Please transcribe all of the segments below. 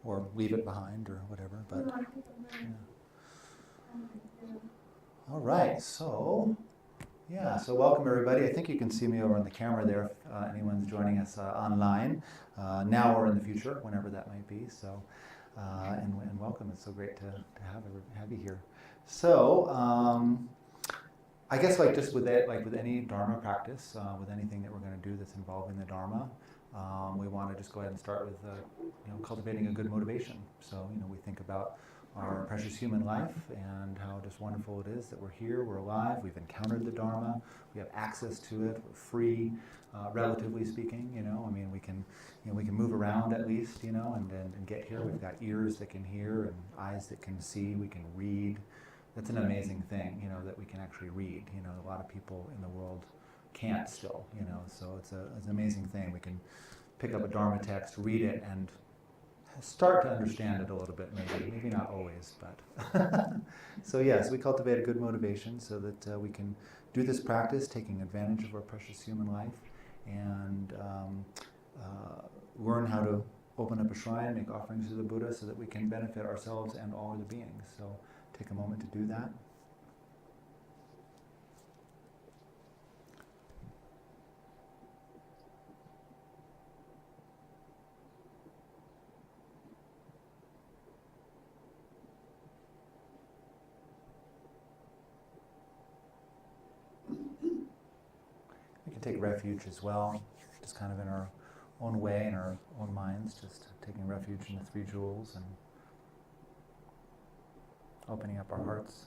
or leave it behind or whatever. But yeah. All right, so so welcome everybody. I think you can see me over on the camera there if anyone's joining us online, now or in the future, whenever that might be. So, and welcome. It's so great to have you here. So, I guess like just with that, like with any Dharma practice, with anything that we're going to do that's involving the Dharma, we want to just go ahead and start with cultivating a good motivation. So we think about our precious human life and how just wonderful it is that we're here, we're alive, we've encountered the Dharma, we have access to it, we're free, relatively speaking. I mean, we can move around at least, and get here. We've got ears that can hear and eyes that can see. We can read. That's an amazing thing, that we can actually read. A lot of people in the world can't still, so it's an amazing thing. We can pick up a Dharma text, read it, and start to understand it a little bit, maybe not always, but so yes, we cultivate a good motivation so that we can do this practice, taking advantage of our precious human life, and learn how to open up a shrine, make offerings to the Buddha, so that we can benefit ourselves and all other beings. So take a moment to do that. We can take refuge as well, just kind of in our own way, in our own minds, just taking refuge in the three jewels and opening up our hearts.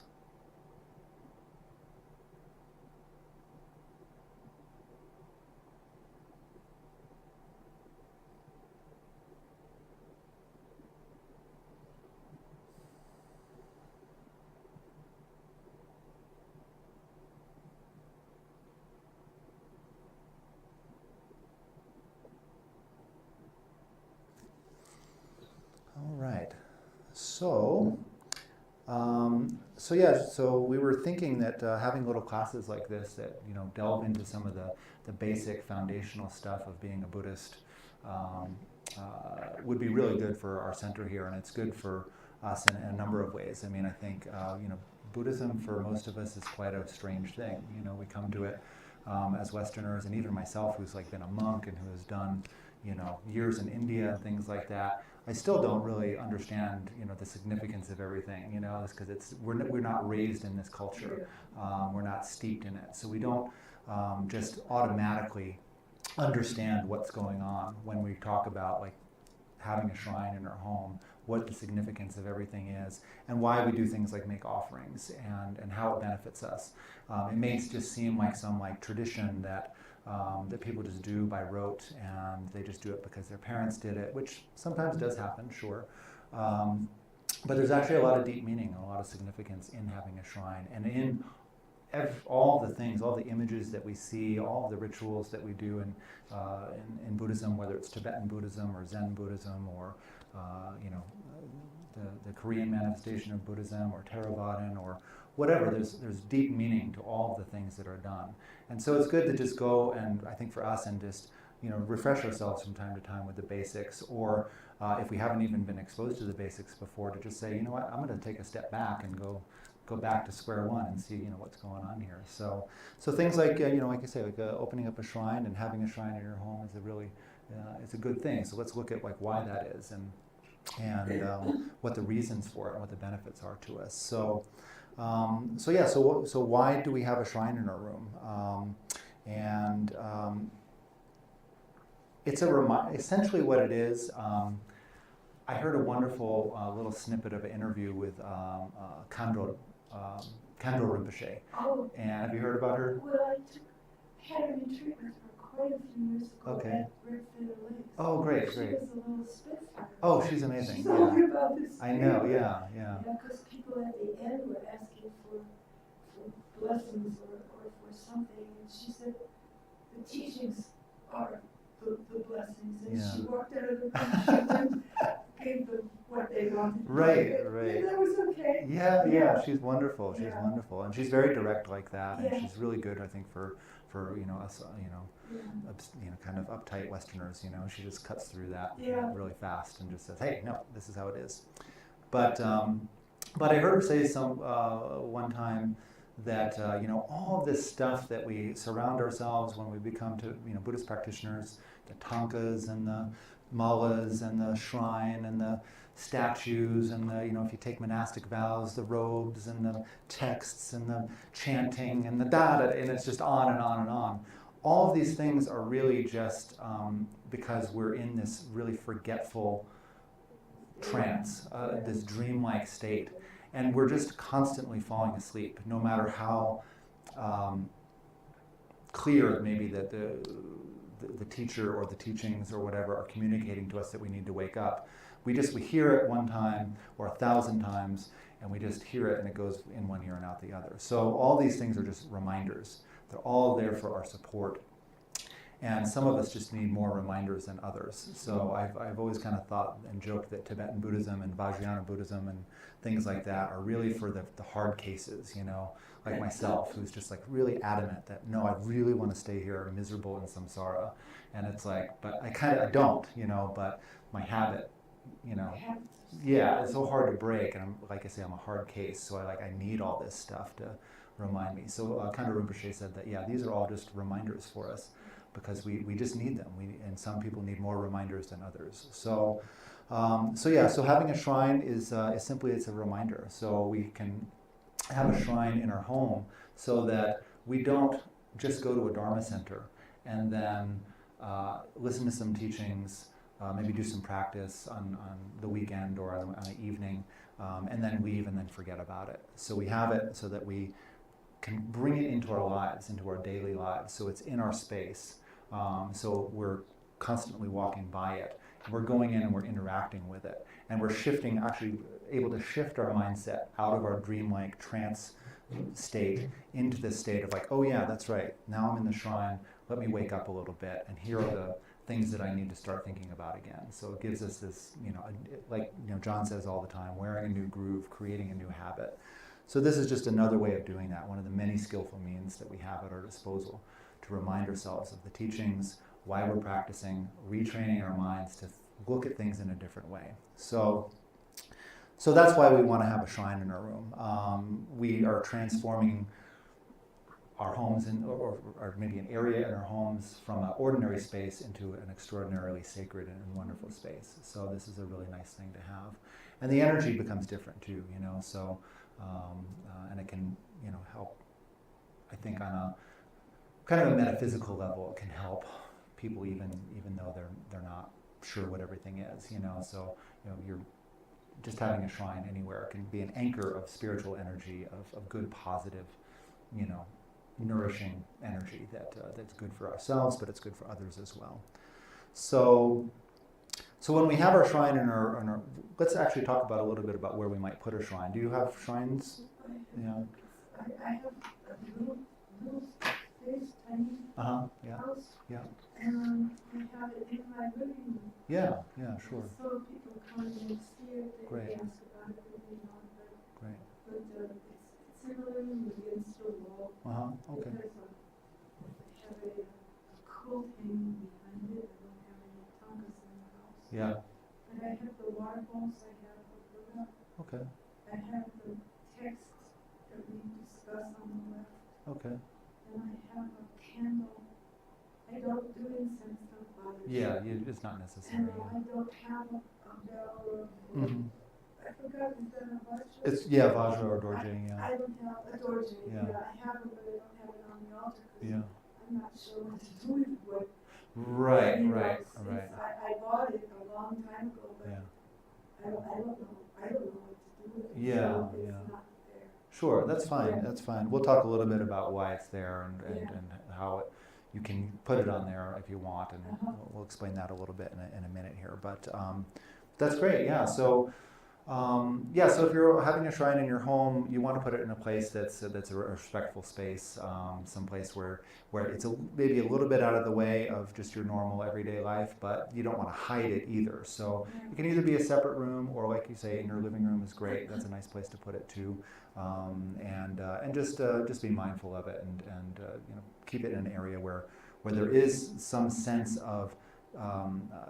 All right. So we were thinking that having little classes like this that delve into some of the basic foundational stuff of being a Buddhist would be really good for our center here, and it's good for us in a number of ways. I mean, I think Buddhism for most of us is quite a strange thing. We come to it as Westerners, and even myself, who's like been a monk and who has done years in India and things like that. I still don't really understand, the significance of everything, it's because we're not raised in this culture. We're not steeped in it. So we don't just automatically understand what's going on when we talk about like having a shrine in our home, what the significance of everything is, and why we do things like make offerings and how it benefits us. It may just seem like some tradition that people just do by rote, and they just do it because their parents did it, which sometimes does happen, sure. But there's actually a lot of deep meaning and a lot of significance in having a shrine, and in all the things, all the images that we see, all the rituals that we do in Buddhism, whether it's Tibetan Buddhism or Zen Buddhism or the Korean manifestation of Buddhism or Theravadan or whatever, there's deep meaning to all the things that are done. And so it's good to just go and, I think for us, and just refresh ourselves from time to time with the basics, or if we haven't even been exposed to the basics before, to just say, what, I'm going to take a step back and go back to square one and see what's going on here. So things like like I say, like opening up a shrine and having a shrine in your home is a really it's a good thing. So let's look at why that is and what the reasons for it and what the benefits are to us. So why do we have a shrine in our room? It's essentially what it is. I heard a wonderful little snippet of an interview with Kandro Rinpoche. Oh. And have you heard about her? Well, I had a retreat with her quite a few years ago Okay. at Red Feather Lakes. Oh, great. She was a little spitfire. Oh, she's amazing. She told me about this. I know, yeah. Yeah, because people at the end were asking for blessings or for something, and she said the teachings the blessings, and she walked out of the room and gave them what they wanted to Right, do it. right. And that was okay. Yeah, she's wonderful. She's Yeah. wonderful, and she's very direct like that, and Yeah. she's really good, I think, for us, Yeah. kind of uptight Westerners. She just cuts through that Yeah. really fast and just says, "Hey, no, this is how it is." But I heard her say one time that all of this stuff that we surround ourselves when we become Buddhist practitioners, the tankas and the malas and the shrine and the statues and the if you take monastic vows, the robes and the texts and the chanting and the and it's just on and on and on. All of these things are really just because we're in this really forgetful trance, this dreamlike state, and we're just constantly falling asleep, no matter how clear maybe that the teacher or the teachings or whatever are communicating to us that we need to wake up. We hear it one time or 1,000 times, and we just hear it and it goes in one ear and out the other. So all these things are just reminders. They're all there for our support. And some of us just need more reminders than others. So I've always kind of thought and joked that Tibetan Buddhism and Vajrayana Buddhism and things like that are really for the hard cases, like myself, who's just like really adamant that, no, I really want to stay here miserable in samsara. And it's like, but I don't, but my habit, yeah, it's so hard to break. And I'm, like I say, I'm a hard case. So I need all this stuff to remind me. So Khanda Rinpoche said that, yeah, these are all just reminders for us, because we just need them. And some people need more reminders than others. So having a shrine is simply, it's a reminder. So we can have a shrine in our home so that we don't just go to a Dharma center and then listen to some teachings, maybe do some practice on the weekend or on an evening, and then leave and then forget about it. So we have it so that we can bring it into our lives, into our daily lives. So it's in our space. So we're constantly walking by it. We're going in and we're interacting with it. And we're actually able to shift our mindset out of our dreamlike trance state into this state of like, oh yeah, that's right. Now I'm in the shrine. Let me wake up a little bit. And here are the things that I need to start thinking about again. So it gives us this, John says all the time, wearing a new groove, creating a new habit. So this is just another way of doing that, one of the many skillful means that we have at our disposal to remind ourselves of the teachings, why we're practicing, retraining our minds to look at things in a different way. So that's why we want to have a shrine in our room. We are transforming our homes or maybe an area in our homes from an ordinary space into an extraordinarily sacred and wonderful space. So this is a really nice thing to have. And the energy becomes different too, so and it can, help, I think, on a kind of a metaphysical level. It can help people even though they're not sure what everything is, so you're just having a shrine anywhere can be an anchor of spiritual energy, of good, positive, nourishing energy that's good for ourselves, but it's good for others as well. So when we have our shrine in our let's actually talk about a little bit about where we might put a shrine. Do you have shrines? Yeah. I have a little space, tiny Yeah. house. Yeah. And I have it in my living room. Yeah, sure. So people come and see it, they Great. ask about it, Great. but it's in the living room against the wall. Okay. Because I have a quilt hanging behind it. I don't have any tankas in the house. Yeah. But I have the water bowls, I have the Buddha, Okay. I have the text that we discuss on the left, Okay. and I have a candle. I don't do incense, don't bother. Yeah, it's not necessary. And I don't have a bell or I forgot, is that a Vajra? It's Vajra or Dorje. I don't have a Dorje. Yeah. I have it, but I don't have it on the altar because Yeah. I'm not sure what to do with what. Right. I bought it a long time ago, but Yeah. I don't know what to do with it. Yeah, So it's yeah. not there. Sure, that's fine. That's fine. We'll talk a little bit about why it's there and how you can put it on there if you want, and we'll explain that a little bit in a minute here. But that's great. Yeah. So Yeah, so if you're having a shrine in your home, you want to put it in a place that's a respectful space, some place where it's maybe a little bit out of the way of just your normal everyday life, but you don't want to hide it either. So it can either be a separate room, or like you say, in your living room is great. That's a nice place to put it too, and just be mindful of it, and keep it in an area where there is some sense of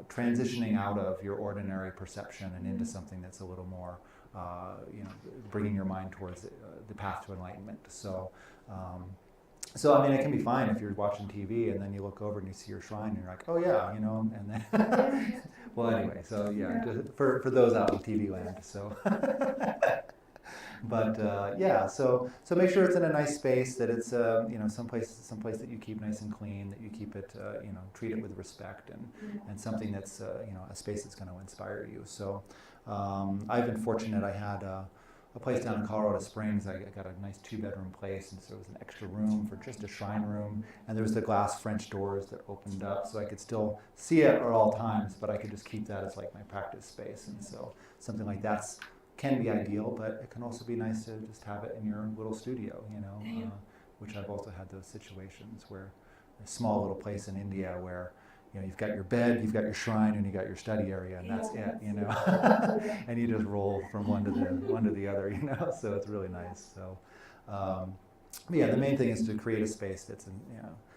transitioning out of your ordinary perception and into something that's a little more, bringing your mind towards the path to enlightenment. So I mean, it can be fine if you're watching TV and then you look over and you see your shrine and you're like, oh yeah, and then, well, anyway, so yeah, for those out in TV land, so. But yeah, so make sure it's in a nice space, that it's someplace that you keep nice and clean, that you keep it treat it with respect, and something that's a space that's going to inspire you. So I've been fortunate. I had a place down in Colorado Springs. I got a nice 2-bedroom place, and so there was an extra room for just a shrine room, and there was the glass French doors that opened up, so I could still see it at all times, but I could just keep that as like my practice space. And so something like that's can be ideal, but it can also be nice to just have it in your little studio, which I've also had those situations where a small little place in India where you've got your bed, you've got your shrine, and you got your study area, and that's it, and you just roll from one to the other, so it's really nice. So yeah, the main thing is to create a space that's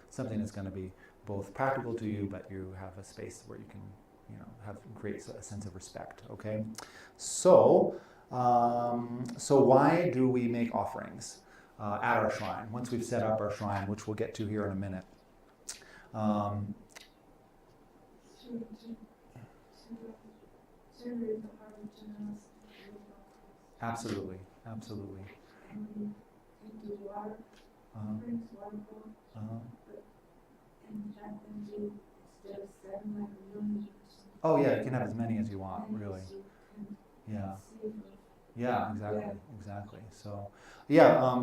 something that's going to be both practical to you, but you have a space where you can create a sense of respect. Okay, so why do we make offerings at our shrine once we've set up our shrine, which we'll get to here in a minute? Absolutely. Oh yeah, you can have as many as you want, really. Yeah. Yeah, exactly. So, yeah.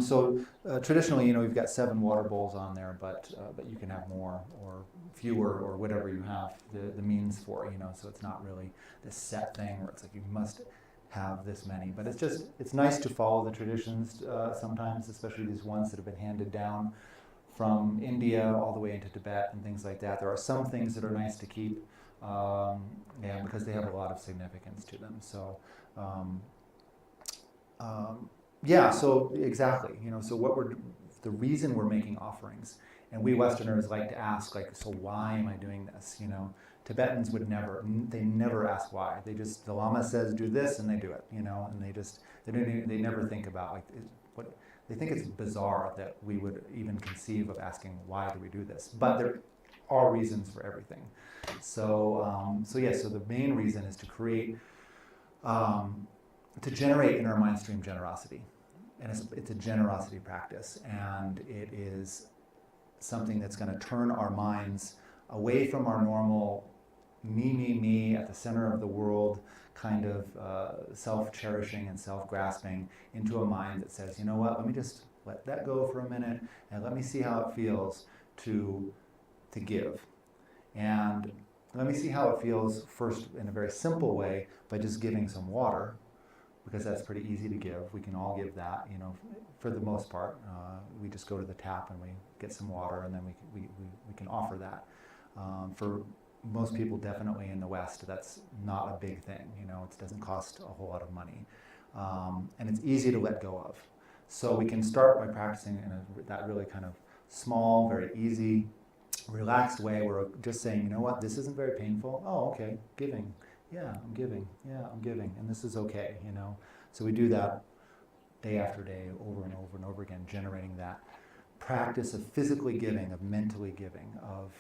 Traditionally, we've got 7 water bowls on there, but you can have more or fewer or whatever you have the means for. So it's not really this set thing where it's like you must have this many. But it's nice to follow the traditions sometimes, especially these ones that have been handed down from India all the way into Tibet and things like that. There are some things that are nice to keep, because they have a lot of significance to them. So. Yeah, so exactly, so the reason we're making offerings, and we Westerners like to ask, so why am I doing this? Tibetans they never ask why. The Lama says do this and they do it, and they never think about they think it's bizarre that we would even conceive of asking why do we do this, but there are reasons for everything. So the main reason is to create, to generate in our mind stream generosity. And it's a generosity practice, and it is something that's going to turn our minds away from our normal me at the center of the world kind of self-cherishing and self-grasping into a mind that says, you know what, let me just let that go for a minute and let me see how it feels to give. And let me see how it feels first in a very simple way by just giving some water, because that's pretty easy to give. We can all give that, for the most part. We just go to the tap and we get some water, and then we can offer that. For most people, definitely in the West, that's not a big thing. It doesn't cost a whole lot of money, and it's easy to let go of. So we can start by practicing in that really kind of small, very easy, relaxed way. We're just saying, you know what, this isn't very painful. Oh, okay, giving. Yeah, I'm giving. Yeah, I'm giving. And this is okay, So we do that day after day, over and over and over again, generating that practice of physically giving, of mentally giving, of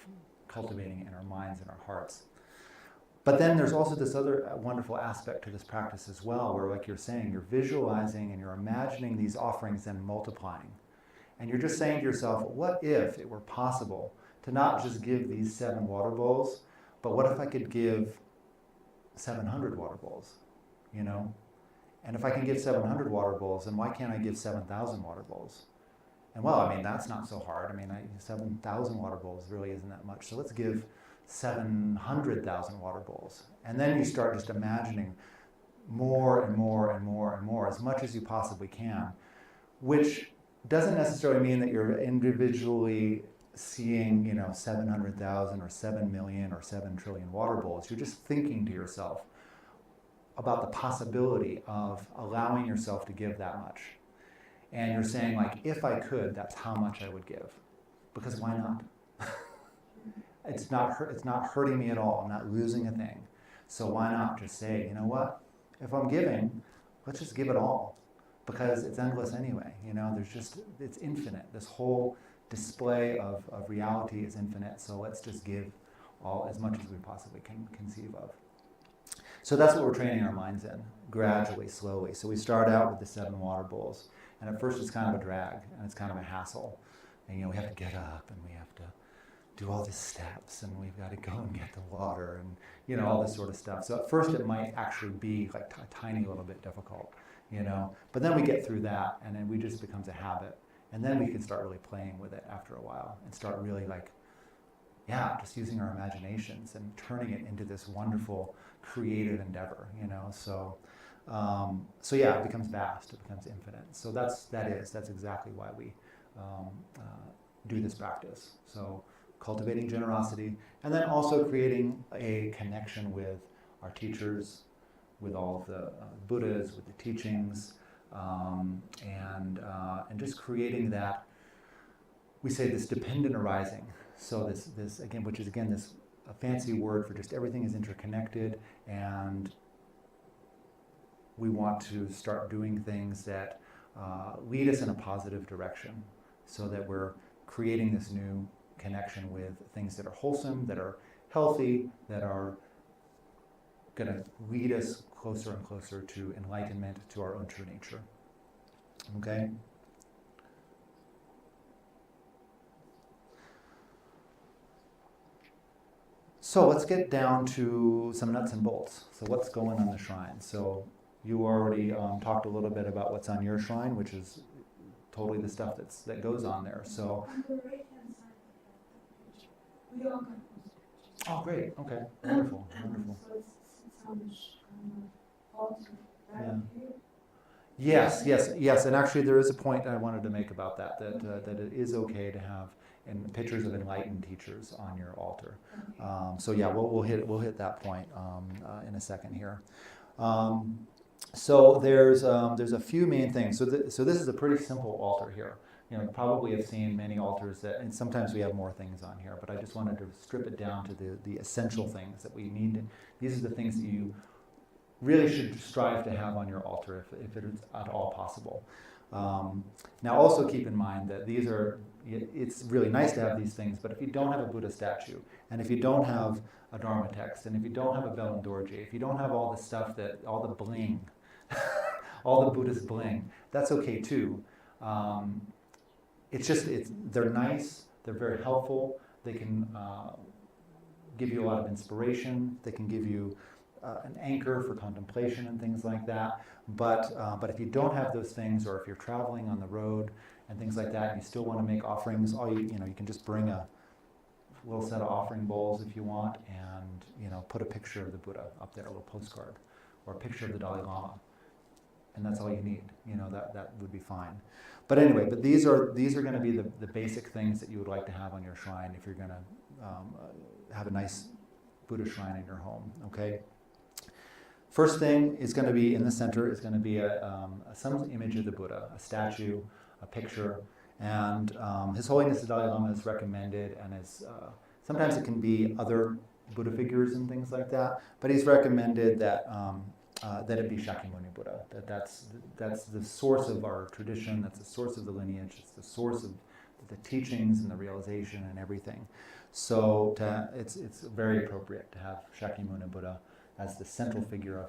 cultivating it in our minds and our hearts. But then there's also this other wonderful aspect to this practice as well, where, like you're saying, you're visualizing and you're imagining these offerings then multiplying. And you're just saying to yourself, what if it were possible to not just give these 7 water bowls, but what if I could give 700 water bowls, And if I can give 700 water bowls, then why can't I give 7,000 water bowls? And that's not so hard. 7,000 water bowls really isn't that much. So let's give 700,000 water bowls. And then you start just imagining more and more and more and more, as much as you possibly can, which doesn't necessarily mean that you're individually seeing, 700,000 or 7 million or 7 trillion water bowls. You're just thinking to yourself about the possibility of allowing yourself to give that much. And you're saying, like, if I could, that's how much I would give. Because why not? It's not hurting me at all. I'm not losing a thing. So why not just say, you know what? If I'm giving, let's just give it all. Because it's endless anyway. It's infinite. This whole display of reality is infinite. So let's just give all as much as we possibly can conceive of. So that's what we're training our minds in, gradually, slowly. So we start out with the 7 water bowls. And at first it's kind of a drag, and it's kind of a hassle. And we have to get up, and we have to do all these steps, and we've got to go and get the water, and all this sort of stuff. So at first it might actually be like a tiny little bit difficult, But then we get through that, and then it just becomes a habit. And then we can start really playing with it after a while, and start really just using our imaginations and turning it into this wonderful creative endeavor, So it becomes vast, it becomes infinite. So that's exactly why we do this practice. So cultivating generosity, and then also creating a connection with our teachers, with all of the Buddhas, with the teachings, and just creating that. We say this dependent arising. So this again, which is again this a fancy word for just everything is interconnected, and we want to start doing things that lead us in a positive direction, so that we're creating this new connection with things that are wholesome, that are healthy, that are going to lead us closer and closer to enlightenment, to our own true nature. Okay? So let's get down to some nuts and bolts. So what's going on the shrine? So you already talked a little bit about what's on your shrine, which is totally the stuff that goes on there. So. On the right-hand side of the picture, we all got those. Oh, great. Okay. Wonderful. Wonderful. So it's on the altar right here. Yes. And actually, there is a point I wanted to make about that it is okay to have pictures of enlightened teachers on your altar. Okay. We'll hit that point in a second here. So there's a few main things. So this is a pretty simple altar here. You probably have seen many altars and sometimes we have more things on here, but I just wanted to strip it down to the essential things that we need. These are the things that you really should strive to have on your altar if it is at all possible. Now also keep in mind that it's really nice to have these things, but if you don't have a Buddha statue, and if you don't have a Dharma text, and if you don't have a bell and dorje, if you don't have all the stuff all the bling, all the Buddhist bling, that's okay too. They're nice, they're very helpful, they can give you a lot of inspiration, they can give you an anchor for contemplation and things like that. But if you don't have those things, or if you're traveling on the road and things like that, and you still want to make offerings, you can just bring a little set of offering bowls if you want, and put a picture of the Buddha up there, a little postcard, or a picture of the Dalai Lama, and that's all you need. That would be fine. But anyway, these are going to be the basic things that you would like to have on your shrine if you're going to have a nice Buddha shrine in your home. Okay. First thing is going to be in the center is going to be some image of the Buddha, a statue, a picture, and His Holiness the Dalai Lama has recommended, and sometimes it can be other Buddha figures and things like that, but he's recommended that it be Shakyamuni Buddha. That's the source of our tradition. That's the source of the lineage. It's the source of the teachings and the realization and everything. So it's very appropriate to have Shakyamuni Buddha as the central figure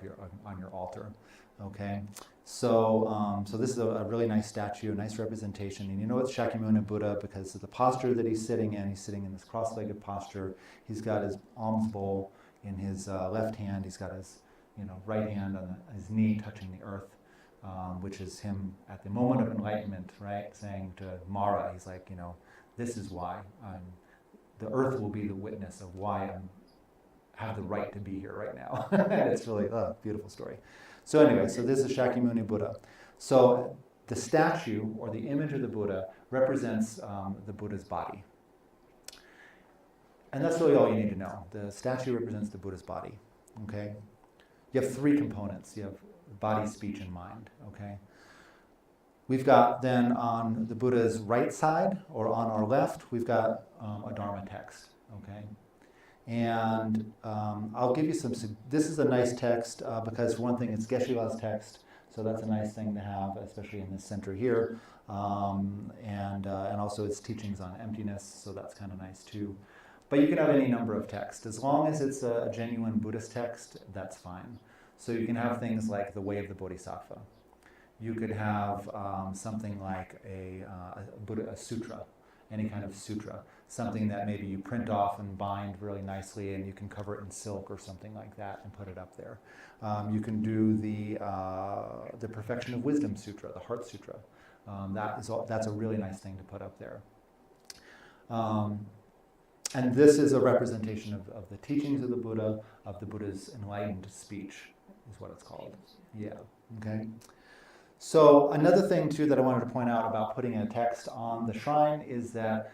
on your altar. Okay, so this is a really nice statue, a nice representation, and it's Shakyamuni Buddha because of the posture that he's sitting in. He's sitting in this cross-legged posture. He's got his alms bowl in his left hand. He's got his right hand on his knee touching the earth, which is him at the moment of enlightenment, right? Saying to Mara, he's like, this is why the earth will be the witness of why have the right to be here right now. And it's really a beautiful story. So anyway, so this is Shakyamuni Buddha. So the statue or the image of the Buddha represents the Buddha's body. And that's really all you need to know. The statue represents the Buddha's body, okay? You have three components. You have body, speech, and mind, okay? We've got then on the Buddha's right side, or on our left, we've got a Dharma text, okay? And I'll give you some, this is a nice text because for one thing it's Geshe-la's text, so that's a nice thing to have, especially in this center here. And also its teachings on emptiness, so that's kind of nice too. But you can have any number of texts. As long as it's a genuine Buddhist text, that's fine. So you can have things like the Way of the Bodhisattva. You could have something like a sutra, any kind of sutra, something that maybe you print off and bind really nicely, and you can cover it in silk or something like that and put it up there. You can do the Perfection of Wisdom Sutra, the Heart Sutra. That's a really nice thing to put up there. And this is a representation of the teachings of the Buddha's enlightened speech, is what it's called. Yeah, okay. So another thing too that I wanted to point out about putting a text on the shrine is that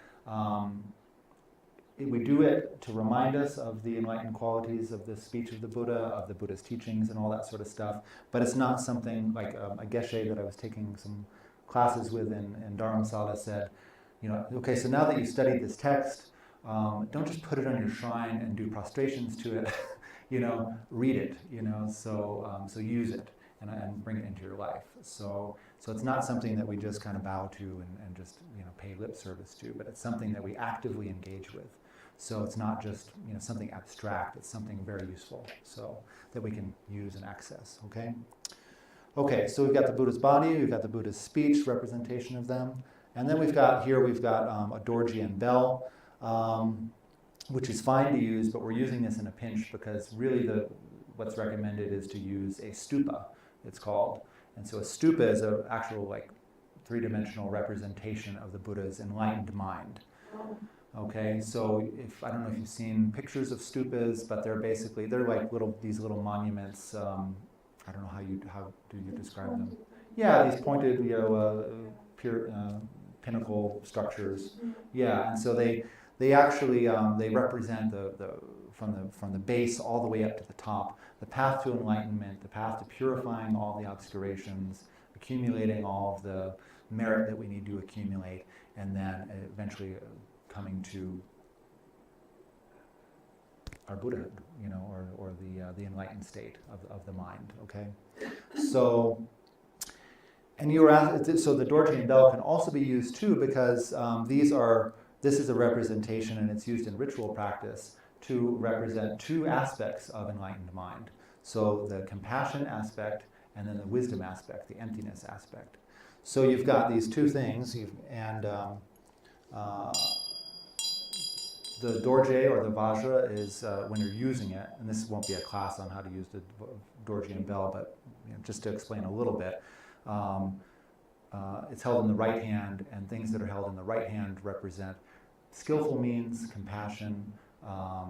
we do it to remind us of the enlightened qualities of the speech of the Buddha, of the Buddha's teachings and all that sort of stuff, but it's not something like a geshe that I was taking some classes with in Dharamsala said, okay, so now that you've studied this text, don't just put it on your shrine and do prostrations to it, read it, so use it and bring it into your life. So it's not something that we just kind of bow to and just pay lip service to, but it's something that we actively engage with. So it's not just something abstract, it's something very useful, so that we can use and access, okay? Okay, so we've got the Buddha's body, we've got the Buddha's speech, representation of them, and then we've got a dorji and bell, which is fine to use, but we're using this in a pinch because really what's recommended is to use a stupa, it's called. And so a stupa is an actual three-dimensional representation of the Buddha's enlightened mind. Okay, so I don't know if you've seen pictures of stupas, but they're like these little monuments. I don't know how do you describe them? Yeah, these pointed, pinnacle structures. Yeah, and so they actually they represent from the base all the way up to the top, the path to enlightenment, the path to purifying all the obscurations, accumulating all of the merit that we need to accumulate, and then eventually coming to our Buddhahood, or the enlightened state of the mind. Okay, so. And you were asked, so the dorji and bell can also be used too because this is a representation and it's used in ritual practice to represent two aspects of enlightened mind. So the compassion aspect and then the wisdom aspect, the emptiness aspect. So you've got these two things, the dorje or the vajra is when you're using it, and this won't be a class on how to use the dorji and bell, but just to explain a little bit. It's held in the right hand, and things that are held in the right hand represent skillful means, compassion,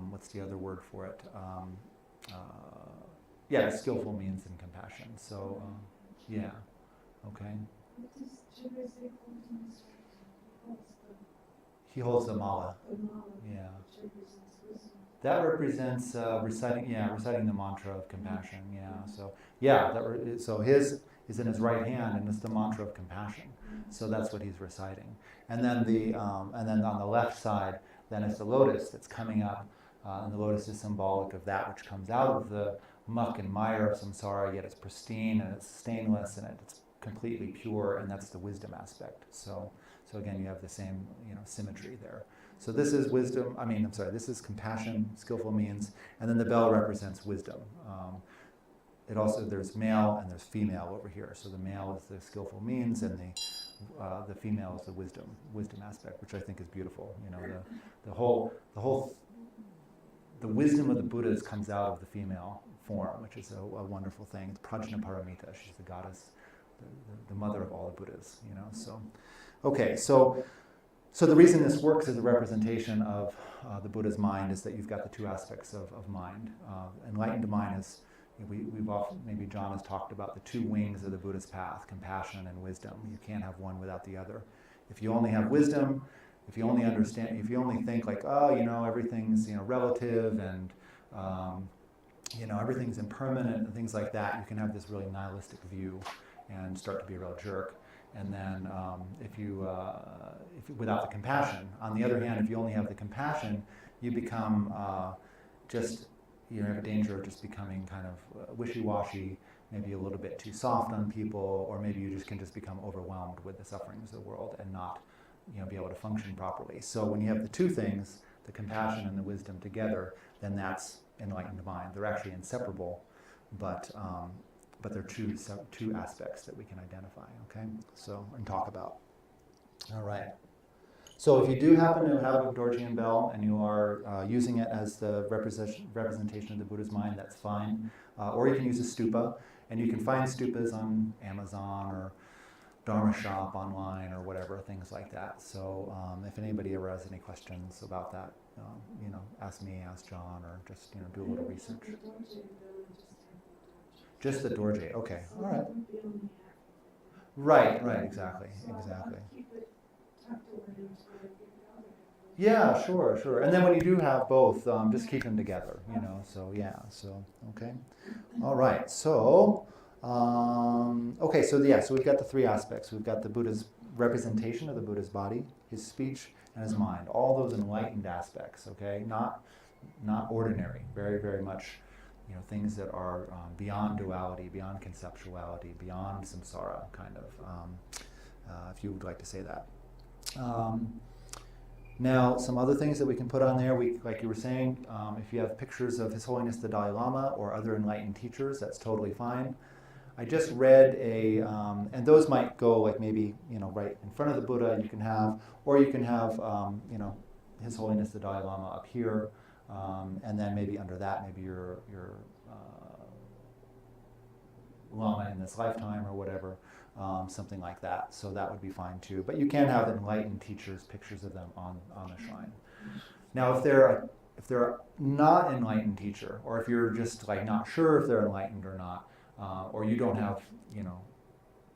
what's the other word for it? Skillful means and compassion. So, okay. He holds the mala. Yeah. That represents reciting the mantra of compassion. Yeah. So his is in his right hand, and it's the mantra of compassion. So that's what he's reciting. And then on the left side, then it's the lotus that's coming up, and the lotus is symbolic of that which comes out of the muck and mire of samsara, yet it's pristine and it's stainless and it's completely pure, and that's the wisdom aspect. So again, you have the same symmetry there. So this is wisdom. This is compassion, skillful means, and then the bell represents wisdom. There's male and there's female over here. So the male is the skillful means, and the female is the wisdom aspect, which I think is beautiful. The wisdom of the Buddhas comes out of the female form, which is a wonderful thing. It's Prajnaparamita. She's the goddess, the mother of all the Buddhas. So, okay, so So the reason this works as a representation of the Buddha's mind is that you've got the two aspects of mind. Enlightened mind is, we've often, maybe John has talked about the two wings of the Buddha's path, compassion and wisdom. You can't have one without the other. If you only have wisdom, if you only understand, if you only think like, oh, everything's, relative and, everything's impermanent and things like that, you can have this really nihilistic view and start to be a real jerk. And then if you without the compassion, on the other hand, if you only have the compassion, you become you have a danger of just becoming kind of wishy-washy, maybe a little bit too soft on people, or maybe you can just become overwhelmed with the sufferings of the world and not be able to function properly. So when you have the two things, the compassion and the wisdom together, then that's enlightened mind. They're actually inseparable, but they're two aspects that we can identify, okay? So, and talk about. All right. So if you do happen to have a Dorjian bell and you are using it as the representation of the Buddha's mind, that's fine. Or you can use a stupa, and you can find stupas on Amazon or Dharma Shop online or whatever, things like that. So if anybody ever has any questions about that, ask me, ask John, or just do a little research. Just the Dorje, okay, all right. Right, exactly. Yeah, sure. And then when you do have both, just keep them together, so okay. All right, so, so we've got the three aspects. We've got the Buddha's representation of the Buddha's body, his speech, and his mind. All those enlightened aspects, okay? Not ordinary, very, very much things that are beyond duality, beyond conceptuality, beyond samsara, kind of, if you would like to say that. Now, some other things that we can put on there, like you were saying, if you have pictures of His Holiness the Dalai Lama or other enlightened teachers, that's totally fine. I just read and those might go like maybe, right in front of the Buddha you can have, or you can have, His Holiness the Dalai Lama up here, and then maybe under that, maybe your Lama in this lifetime or whatever, something like that. So that would be fine too. But you can have enlightened teachers, pictures of them on the shrine. Now, if they're not enlightened teacher, or if you're just like not sure if they're enlightened or not, or you don't have,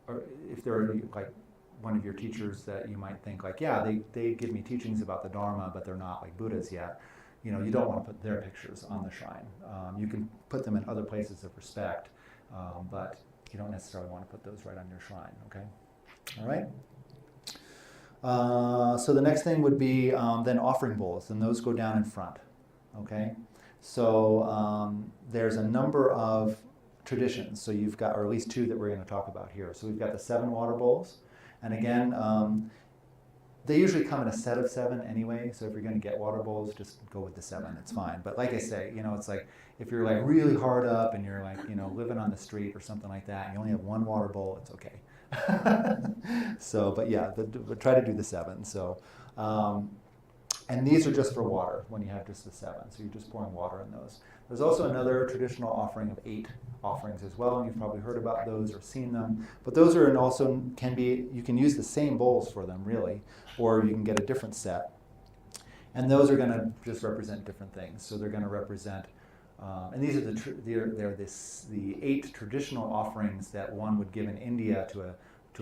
or if they're like one of your teachers that you might think like, yeah, they give me teachings about the Dharma, but they're not like Buddhas yet. You don't want to put their pictures on the shrine. You can put them in other places of respect, but you don't necessarily want to put those right on your shrine, okay? All right? So the next thing would be then offering bowls, and those go down in front, okay? So there's a number of traditions. So you've got, or at least two that we're going to talk about here. So we've got the 7 water bowls, and again, they usually come in a set of 7 anyway, so if you're going to get water bowls, just go with the 7, it's fine. But like I say, it's like, if you're like really hard up and you're like, living on the street or something like that, and you only have 1 water bowl, it's okay. So, but yeah, but try to do the 7. So, and these are just for water when you have just the 7, so you're just pouring water in those. There's also another traditional offering of 8 offerings as well, and you've probably heard about those or seen them. But those are, and also you can use the same bowls for them really, or you can get a different set. And those are going to just represent different things. So they're going to represent, and these are the 8 traditional offerings that one would give in India to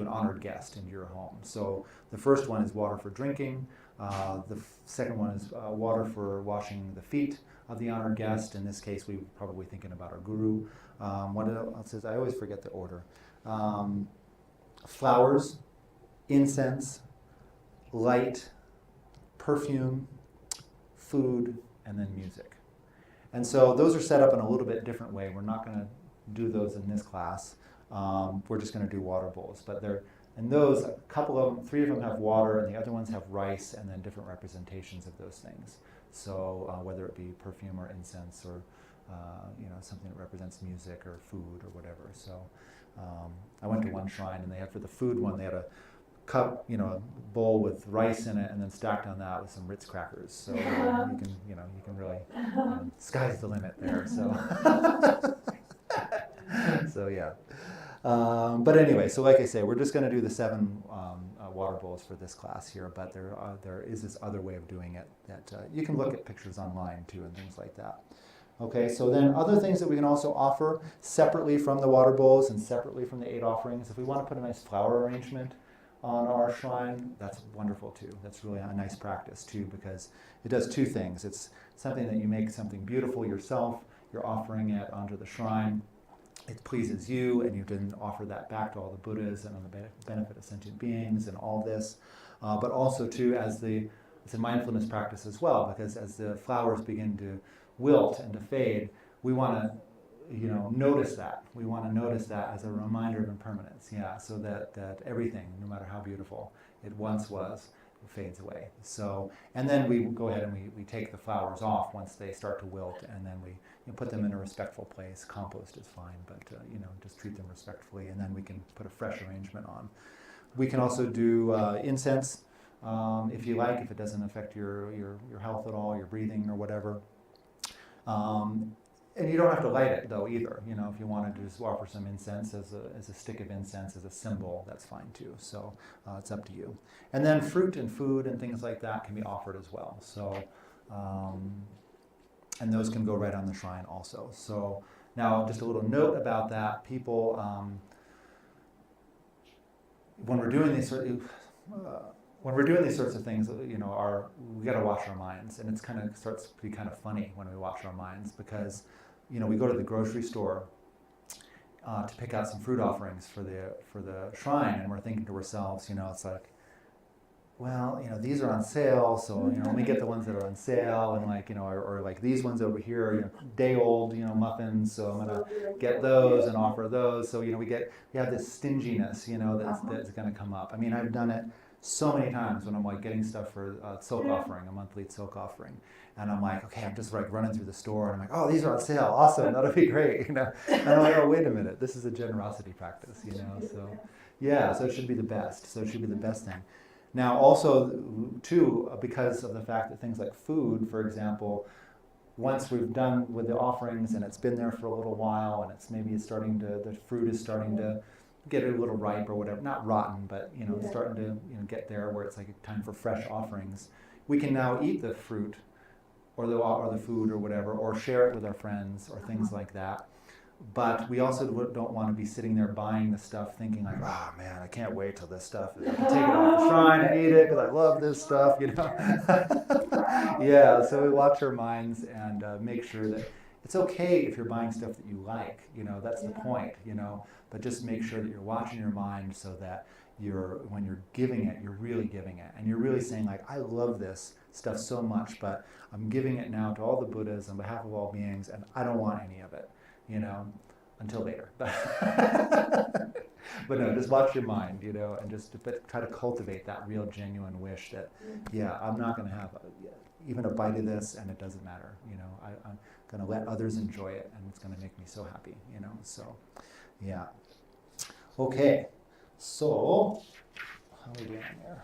an honored guest into your home. So the first one is water for drinking. The second one is water for washing the feet of the honored guest. In this case, we're probably thinking about our guru. What else is? I always forget the order. Flowers, incense, light, perfume, food, and then music. And so those are set up in a little bit different way. We're not going to do those in this class. We're just going to do water bowls. But and those, a couple of them, 3 of them have water, and the other ones have rice, and then different representations of those things. So whether it be perfume or incense, or something that represents music or food or whatever. So I went to one shrine, and they had, for the food one, they had a cup, a bowl with rice in it, and then stacked on that with some Ritz crackers. So you can really, sky's the limit there. So so yeah. But anyway, so like I say, we're just going to do the 7 water bowls for this class here, but there is this other way of doing it that you can look at pictures online too and things like that. Okay, so then other things that we can also offer separately from the water bowls and separately from the 8 offerings. If we want to put a nice flower arrangement on our shrine, that's wonderful too. That's really a nice practice too, because it does 2 things. It's something that you make something beautiful yourself, you're offering it onto the shrine. It pleases you, and you can offer that back to all the Buddhas and on the benefit of sentient beings and all this. But also too, it's a mindfulness practice as well, because as the flowers begin to wilt and to fade, we want to notice that. We want to notice that as a reminder of impermanence, so that everything, no matter how beautiful it once was, fades away. So, and then we go ahead and we take the flowers off once they start to wilt, and then we put them in a respectful place. Compost is fine, but just treat them respectfully, and then we can put a fresh arrangement on. We can also do incense, if you like, if it doesn't affect your health at all, your breathing or whatever. And you don't have to light it though either. If you want to just offer some incense as a stick of incense as a symbol, that's fine too. So it's up to you. And then fruit and food and things like that can be offered as well. So and those can go right on the shrine also. So now just a little note about that. People, when we're doing these sorts of things, we got to watch our minds, and it starts to be kind of funny when we watch our minds, because we go to the grocery store to pick out some fruit offerings for the shrine, and we're thinking to ourselves, it's like, well, these are on sale, so let me get the ones that are on sale, and or like these ones over here, day old, muffins, so I'm gonna get those and offer those. So we have this stinginess, that's gonna come up. I mean, I've done it so many times when I'm like getting stuff for silk offering, a monthly silk offering, and I'm like, okay, I'm just like running through the store, and I'm like, oh, these are on sale, awesome, that'll be great, And I'm like, oh, wait a minute, this is a generosity practice, so so it should be the best. So it should be the best thing. Now, also, too, because of the fact that things like food, for example, once we've done with the offerings and it's been there for a little while, and the fruit is starting to get a little ripe or whatever, not rotten, but starting to get there where it's like time for fresh offerings. We can now eat the fruit or the food or whatever, or share it with our friends or things like that. But we also don't want to be sitting there buying the stuff thinking like, oh man, I can't wait till this stuff, I can take it off the shrine and eat it because I love this stuff, so we watch our minds and make sure that it's okay if you're buying stuff that you like, that's the point, but just make sure that you're watching your mind so that when you're giving it, you're really giving it. And you're really saying like, I love this stuff so much, but I'm giving it now to all the Buddhas on behalf of all beings, and I don't want any of it. Until later. But no, just watch your mind, and just try to cultivate that real genuine wish that, I'm not going to have even a bite of this, and it doesn't matter. I'm going to let others enjoy it, and it's going to make me so happy, so, Okay, so, how are we doing here?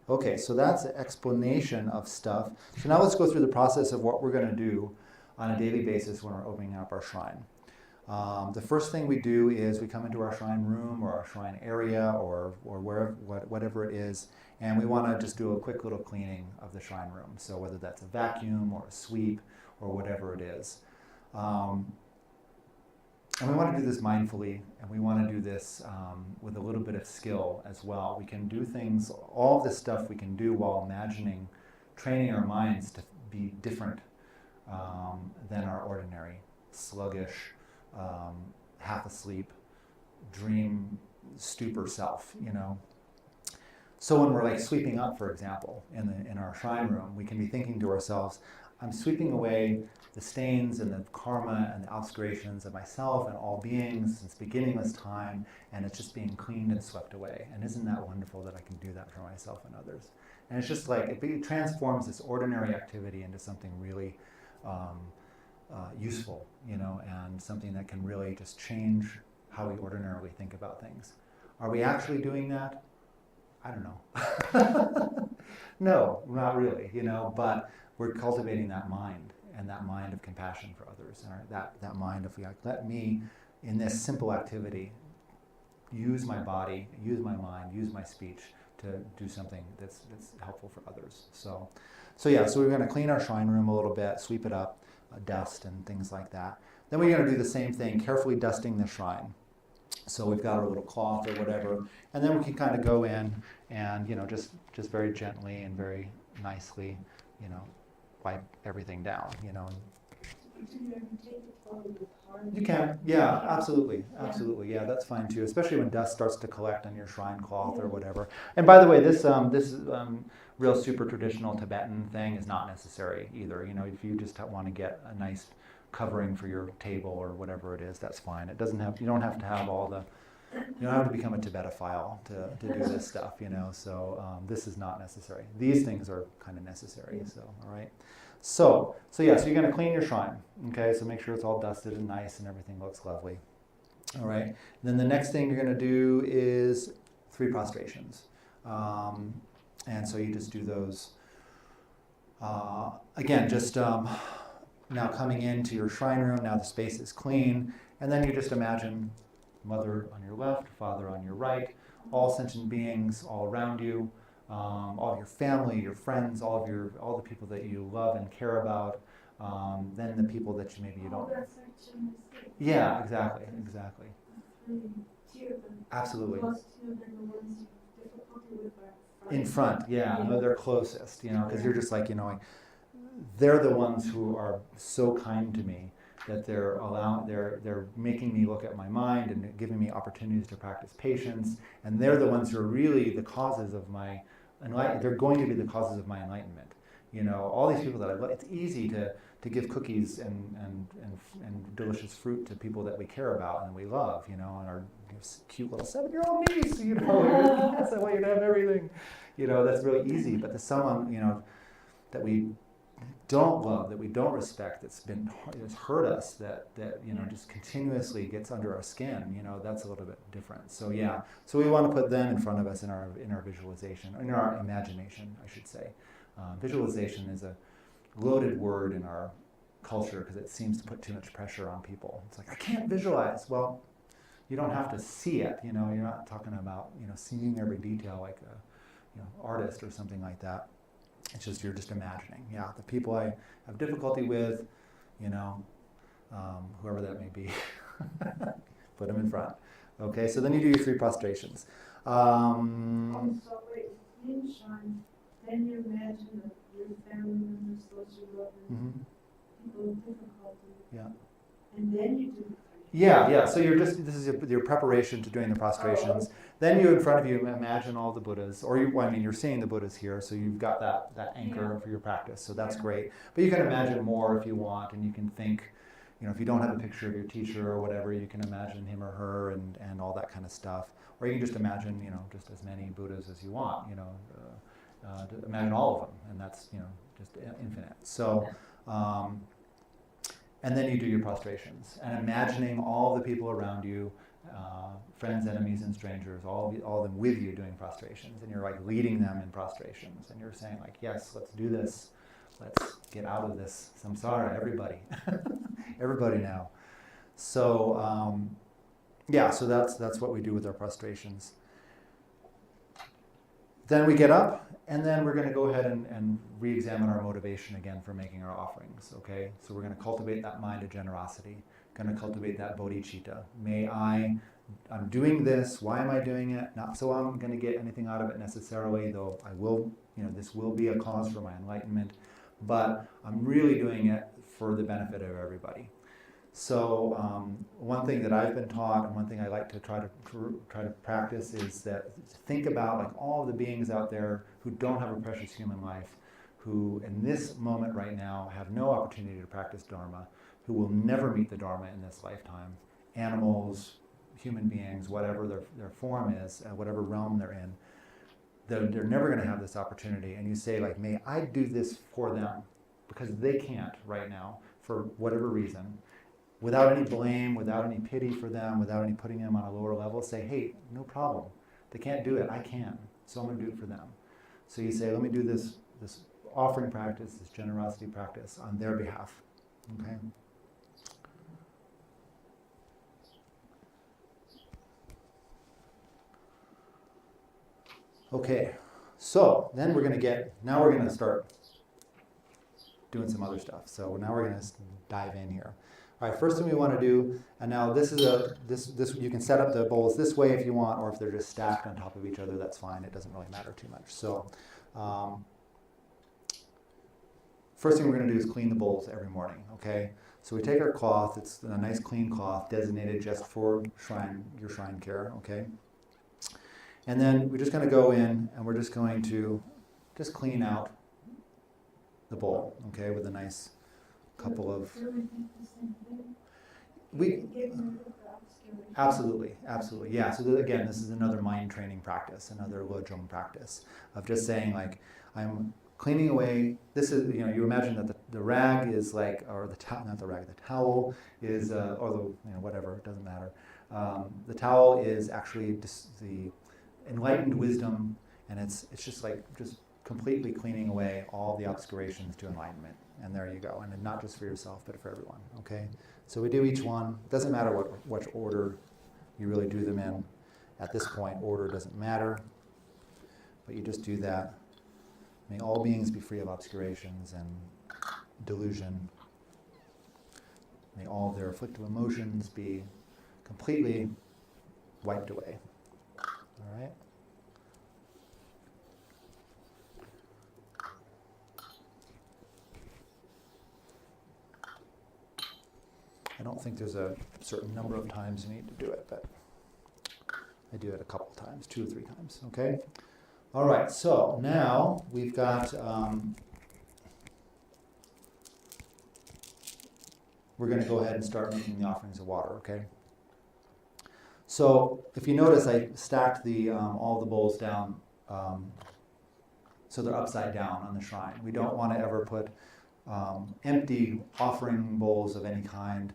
Okay, so that's the explanation of stuff. So now let's go through the process of what we're going to do on a daily basis when we're opening up our shrine. The first thing we do is we come into our shrine room or our shrine area or whatever it is, and we want to just do a quick little cleaning of the shrine room. So whether that's a vacuum or a sweep or whatever it is. And we want to do this mindfully, and we want to do this with a little bit of skill as well. We can do things, all of this stuff we can do while training our minds to be different than our ordinary, sluggish, half asleep, dream, stupor self, So when we're like sweeping up, for example, in our shrine room, we can be thinking to ourselves, I'm sweeping away the stains and the karma and the obscurations of myself and all beings since beginningless time, and it's just being cleaned and swept away. And isn't that wonderful that I can do that for myself and others? And it's just like, it transforms this ordinary activity into something really useful, and something that can really just change how we ordinarily think about things. Are we actually doing that? I don't know. No, not really, but we're cultivating that mind, and that mind of compassion for others, and that mind of like, let me in this simple activity, use my body, use my mind, use my speech to do something that's helpful for others. So we're going to clean our shrine room a little bit, sweep it up, dust and things like that. Then we're going to do the same thing, carefully dusting the shrine. So we've got our little cloth or whatever, and then we can kind of go in and, just very gently and very nicely, wipe everything down, You can, yeah, absolutely, yeah, that's fine too, especially when dust starts to collect on your shrine cloth or whatever. And by the way, this real super traditional Tibetan thing is not necessary either. If you just want to get a nice covering for your table or whatever it is, that's fine. You don't have to have you don't have to become a Tibetophile to do this stuff, So this is not necessary. These things are kind of necessary. So all right. So you're going to clean your shrine, okay? So make sure it's all dusted and nice and everything looks lovely. All right. And then the next thing you're going to do is 3 prostrations. And so you just do those. Again, just now coming into your shrine room, now the space is clean, and then you just imagine Mother on your left, Father on your right, all sentient beings all around you. All of your family, your friends, all the people that you love and care about, then the people that maybe you don't. Yeah, exactly. Absolutely. In front, yeah, they're closest, because you're just like, they're the ones who are so kind to me that they're making me look at my mind and giving me opportunities to practice patience, and they're the ones who are really the causes of my they're going to be the causes of my enlightenment. All these people that I love, it's easy to give cookies and delicious fruit to people that we care about and we love, and our cute little 7-year-old niece, yes, I want you to have everything. That's really easy. But to someone, that we don't love, that we don't respect, that's hurt us, that just continuously gets under our skin, that's a little bit different. So so we want to put them in front of us in our visualization, in our imagination, I should say. Visualization is a loaded word in our culture because it seems to put too much pressure on people. It's like, I can't visualize. Well, you don't have to see it. You're not talking about seeing every detail like a artist or something like that. It's just you're just imagining. Yeah, the people I have difficulty with, whoever that may be, put them in front. Okay, so then you do your 3 prostrations. So wait, in shine, then you imagine that your family members, those you love, and people with difficulty. Yeah. And then you do. Yeah. So this is your preparation to doing the prostrations. Then you, in front of you, imagine all the Buddhas, or you're seeing the Buddhas here, so you've got that anchor for your practice. So that's great. But you can imagine more if you want, and you can think, if you don't have a picture of your teacher or whatever, you can imagine him or her and all that kind of stuff. Or you can just imagine, just as many Buddhas as you want. To imagine all of them, and that's just infinite. So. And then you do your prostrations, and imagining all the people around you, friends, enemies, and strangers, all of them with you doing prostrations, and you're like leading them in prostrations, and you're saying like, yes, let's do this, let's get out of this samsara, everybody, everybody now. So so that's what we do with our prostrations. Then we get up, and then we're going to go ahead and re-examine our motivation again for making our offerings, okay? So we're going to cultivate that mind of generosity, going to cultivate that bodhicitta. I'm doing this, why am I doing it? Not so I'm going to get anything out of it necessarily, though I will, this will be a cause for my enlightenment, but I'm really doing it for the benefit of everybody. So one thing that I've been taught, and one thing I like to try to practice, is that think about like all the beings out there who don't have a precious human life, who in this moment right now have no opportunity to practice Dharma, who will never meet the Dharma in this lifetime. Animals, human beings, whatever their form is, whatever realm they're in, they're never going to have this opportunity. And you say like, may I do this for them, because they can't right now for whatever reason. Without any blame, without any pity for them, without any putting them on a lower level, say, hey, no problem. They can't do it, I can. So I'm going to do it for them. So you say, let me do this offering practice, this generosity practice on their behalf. Okay? Okay, so then we're going to start doing some other stuff. So now we're going to dive in here. All right, first thing we want to do, and now this is this you can set up the bowls this way if you want, or if they're just stacked on top of each other, that's fine. It doesn't really matter too much. So first thing we're going to do is clean the bowls every morning, okay? So we take our cloth, it's a nice clean cloth designated just for your shrine care, okay? And then we're just going to go in and we're just going to just clean out the bowl, okay, with a nice couple of... Absolutely, yeah. So again, this is another mind training practice, another lojong practice of just saying like, I'm cleaning away. This is, you imagine that the rag is like, or the towel is, or the, whatever, it doesn't matter. The towel is actually just the enlightened wisdom, and it's just completely cleaning away all the obscurations to enlightenment. And there you go. And not just for yourself, but for everyone, okay? So we do each one. Doesn't matter which order you really do them in. At this point, order doesn't matter, but you just do that. May all beings be free of obscurations and delusion. May all their afflictive emotions be completely wiped away. All right? I don't think there's a certain number of times you need to do it, but I do it a couple times, 2 or 3 times, okay? All right, so now we've got, we're going to go ahead and start making the offerings of water, okay? So if you notice, I stacked all the bowls down so they're upside down on the shrine. We don't want to ever put empty offering bowls of any kind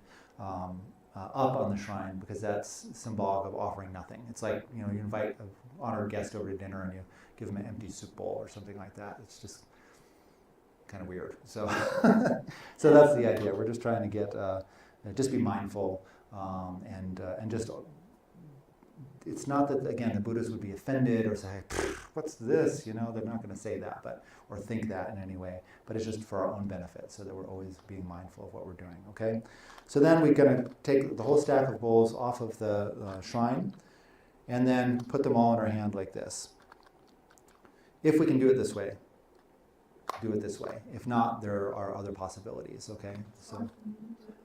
up on the shrine, because that's symbolic of offering nothing. It's like, you invite an honored guest over to dinner and you give them an empty soup bowl or something like that. It's just kind of weird. So, so that's the idea. We're just trying to get, just be mindful and just. It's not that, again, the Buddhists would be offended or say, what's this? They're not going to say that, or think that in any way. But it's just for our own benefit, so that we're always being mindful of what we're doing, okay? So then we're going to take the whole stack of bowls off of the shrine and then put them all in our hand like this. If we can do it this way, do it this way. If not, there are other possibilities, okay? So,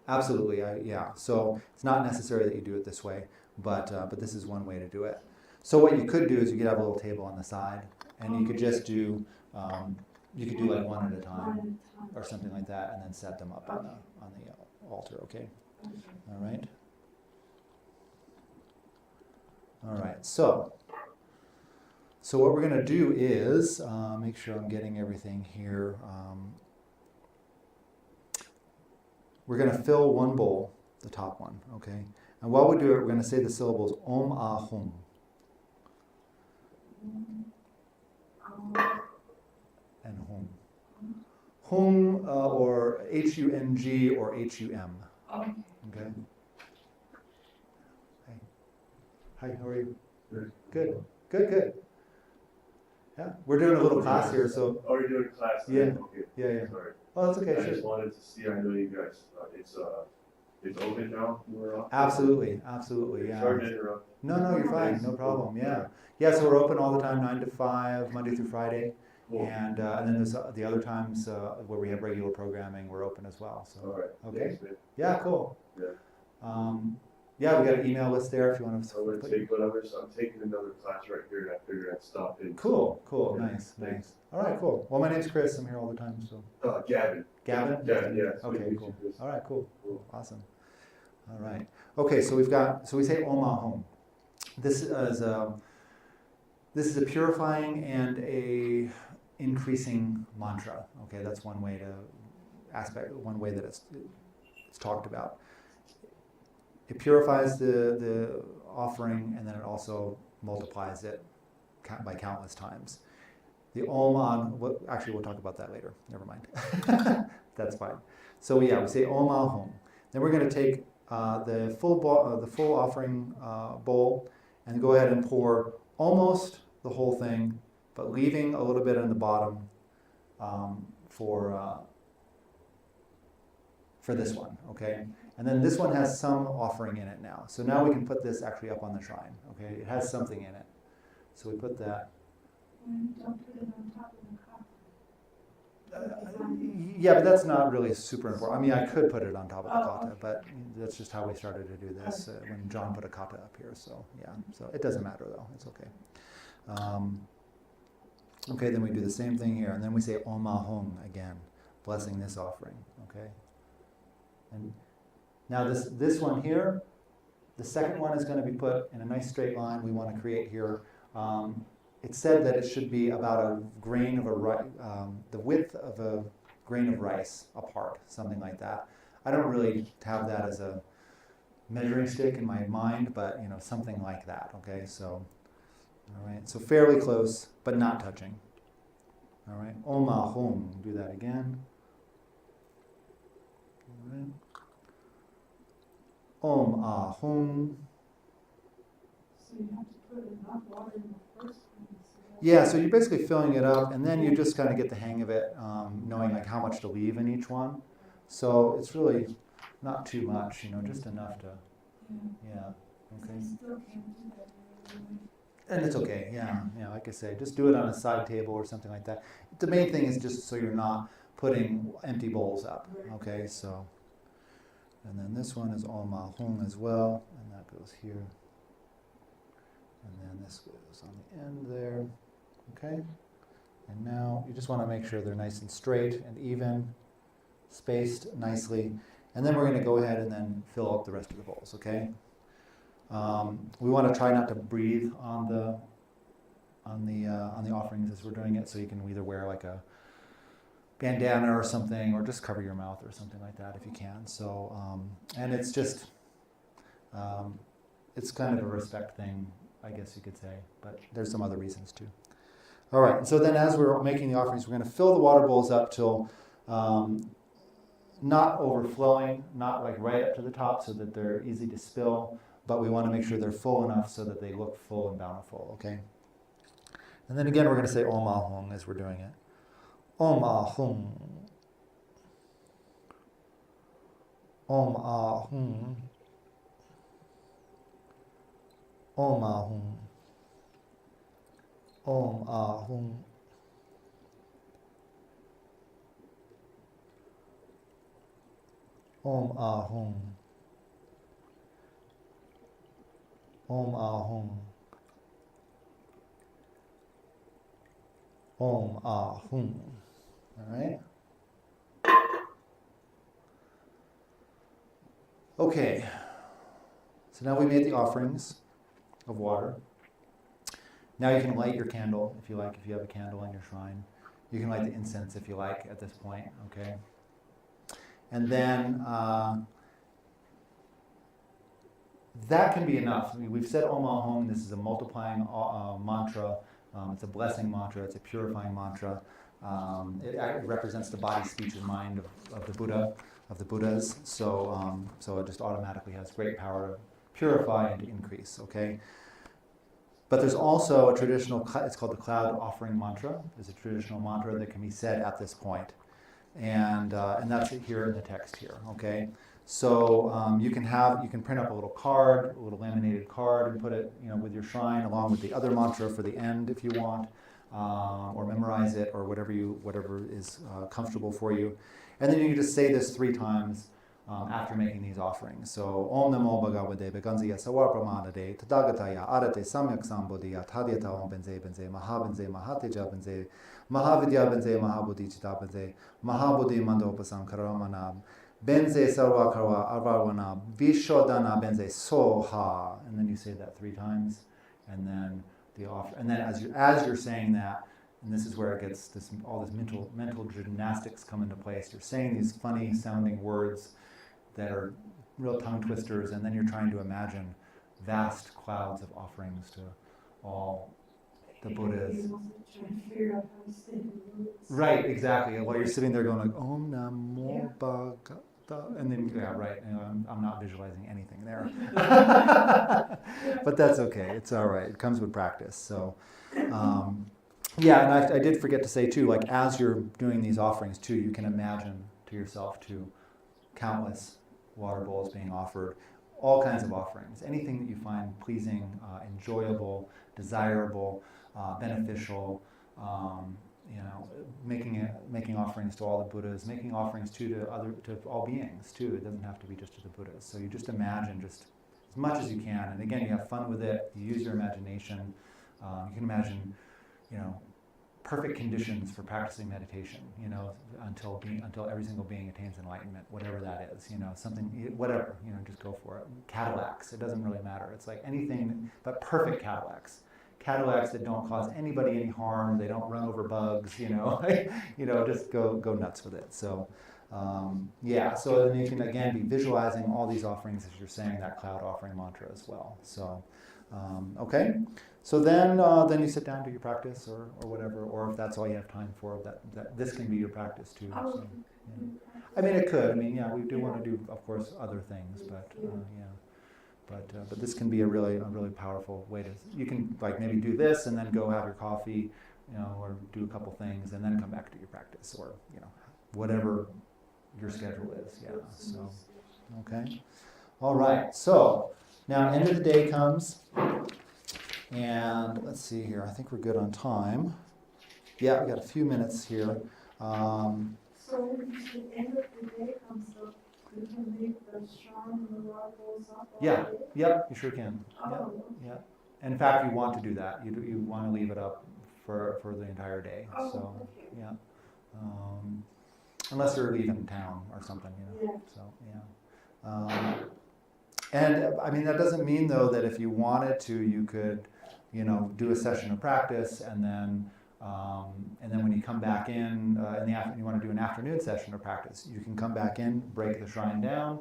absolutely, yeah. So it's not necessary that you do it this way. But this is one way to do it. So what you could do is you could have a little table on the side, and you could just do, you could do like one at a time, or something like that, and then set them up on the altar. Okay. All right. All right. So what we're going to do is make sure I'm getting everything here. We're going to fill one bowl, the top one. Okay. And while we do it, we're going to say the syllables Om Ah Hum. And Hum. Hum or H-U-N-G or H-U-M. Okay. Hi, how are you? Good. Good. Yeah, we're doing a little class here, so. Oh, you're doing a class? Yeah. Okay. Yeah. Sorry. Oh, that's okay. I Sure. just wanted to see, I know you guys, it's open now? Absolutely, yeah. Sorry to interrupt. No, you're fine, no problem, yeah. Yeah, so we're open all the time, 9 to 5, Monday through Friday. Cool. And then there's the other times where we have regular programming, we're open as well. So. All right. Okay. Thanks, man. Yeah, cool. Yeah. Yeah, we got an email list there if you want to. I'm going to take whatever, so I'm taking another class right here, and I figured I'd stop in. Cool, Yeah, nice. thanks. All right, cool. Well, my name's Chris, I'm here all the time, so. Gavin. Gavin? Gavin, yeah. Okay, cool. All right, cool. Cool. Awesome. All right. Okay, so we say Om Ah Hum. This is a purifying and a increasing mantra. Okay, that's one way that it's talked about. It purifies the offering, and then it also multiplies it by countless times. The Om, actually we'll talk about that later. Never mind. That's fine. So yeah, we say Om Ah Hum. Then we're going to take the full offering bowl and go ahead and pour almost the whole thing, but leaving a little bit on the bottom for this one, okay? And then this one has some offering in it now. So now we can put this actually up on the shrine, okay? It has something in it. So we put that. Don't put it on top of the copper. Yeah, but that's not really super important. I mean, I could put it on top of the kata, but that's just how we started to do this when John put a kata up here. So yeah, so it doesn't matter though. It's okay. Okay, then we do the same thing here, and then we say Om Ahung again, blessing this offering. Okay, and now this one here, the second one is going to be put in a nice straight line. We want to create here. It's said that it should be about a grain of the width of a grain of rice apart, something like that. I don't really have that as a measuring stick in my mind, but something like that. Okay, so all right, so fairly close, but not touching. All right, Om Ahum. Do that again. All right. Om Ahum. So you have to put enough water in the first one. Yeah, so you're basically filling it up, and then you just kind of get the hang of it, knowing like how much to leave in each one. So it's really not too much, just enough to, yeah, okay. I still can't do that. And it's okay, yeah, like I say, just do it on a side table or something like that. The main thing is just so you're not putting empty bowls up, okay, so. And then this one is Om Ahung as well, and that goes here. And then this goes on the end there, okay? And now you just want to make sure they're nice and straight and even, spaced nicely. And then we're going to go ahead and then fill up the rest of the bowls, okay? We want to try not to breathe on the offerings as we're doing it, so you can either wear like a bandana or something, or just cover your mouth or something like that if you can. So, and it's just, it's kind of a respect thing, I guess you could say, but there's some other reasons too. All right, so then as we're making the offerings, we're going to fill the water bowls up till not overflowing, not like right up to the top so that they're easy to spill, but we want to make sure they're full enough so that they look full and bountiful, okay? And then again, we're going to say Om Ahung as we're doing it. Om Ahung. Om Ahung. Om Ahung. Om Ahung. Om Ahung. Om Ahung. Om Ahung. All right. Okay. So now we made the offerings of water. Now you can light your candle if you like, if you have a candle in your shrine. You can light the incense if you like at this point, okay? And then that can be enough. I mean, we've said Om Ahung. This is a multiplying mantra. It's a blessing mantra. It's a purifying mantra. It represents the body, speech, and mind of the Buddha, of the Buddhas. So, so it just automatically has great power to purify and to increase. Okay. But there's also a traditional. It's called the cloud offering mantra. There's a traditional mantra that can be said at this point, and that's it here in the text here. Okay. So you can print up a little card, a little laminated card, and put it, with your shrine along with the other mantra for the end if you want, or memorize it, or whatever is comfortable for you. And then you just say this 3 times after making these offerings. So Om Namo Bhagavate Beganziya Sawar Pramadade Tadagataya Arate Samyak Sambodhiya Tadyata Om Benze Benze Mahabenze Mahateja Benze Mahavidya Benze Mahabodhi Chita Benze Mahabodhi Mandopasam Karamanam Benze Sarva Karwa Avarwana Vishodana Benze Soha. And then you say that 3 times, and then as you're saying that, and this is where it gets all this mental gymnastics come into place. You're saying these funny sounding words that are real tongue twisters, and then you're trying to imagine vast clouds of offerings to all the Buddhas. Right, exactly. While you're sitting there going like Om Namo Bhagavata, and then right. I'm not visualizing anything there. But that's okay. It's all right. It comes with practice. So, yeah, and I did forget to say too, like as you're doing these offerings too, you can imagine to yourself too, countless water bowls being offered, all kinds of offerings, anything that you find pleasing, enjoyable, desirable, beneficial. Making offerings to all the Buddhas, making offerings too to all beings too. It doesn't have to be just to the Buddhas. So you just imagine just as much as you can, and again, you have fun with it. You use your imagination. You can imagine, perfect conditions for practicing meditation. Until every single being attains enlightenment, whatever that is. Something, whatever. Just go for it. Cadillacs. It doesn't really matter. It's like anything but perfect Cadillacs. Cadillacs that don't cause anybody any harm, they don't run over bugs, just go nuts with it. So, so then you can again be visualizing all these offerings as you're saying that cloud offering mantra as well. So, okay. So then you sit down, do your practice or whatever, or if that's all you have time for, that this can be your practice too. So, yeah. I mean, it could. I mean, yeah, we do want to do, of course, other things, but yeah. But this can be a really powerful way to. You can like maybe do this and then go have your coffee, or do a couple things and then come back to your practice, or whatever your schedule is. Yeah. So, okay. All right. So now end of the day comes, and let's see here. I think we're good on time. Yeah, we got a few minutes here. So when the end of the day comes up, you can make the shrine and the water bowls up all Yeah. day? Yep. You sure can. Oh, Yeah. okay. Yeah. In fact, you want to do that. You want to leave it up for the entire day. Oh, So okay. yeah. Unless you're leaving town or something, Yeah. So yeah. And I mean that doesn't mean though that if you wanted to, you could, do a session of practice and then when you come back in the afternoon, you want to do an afternoon session of practice. You can come back in, break the shrine down,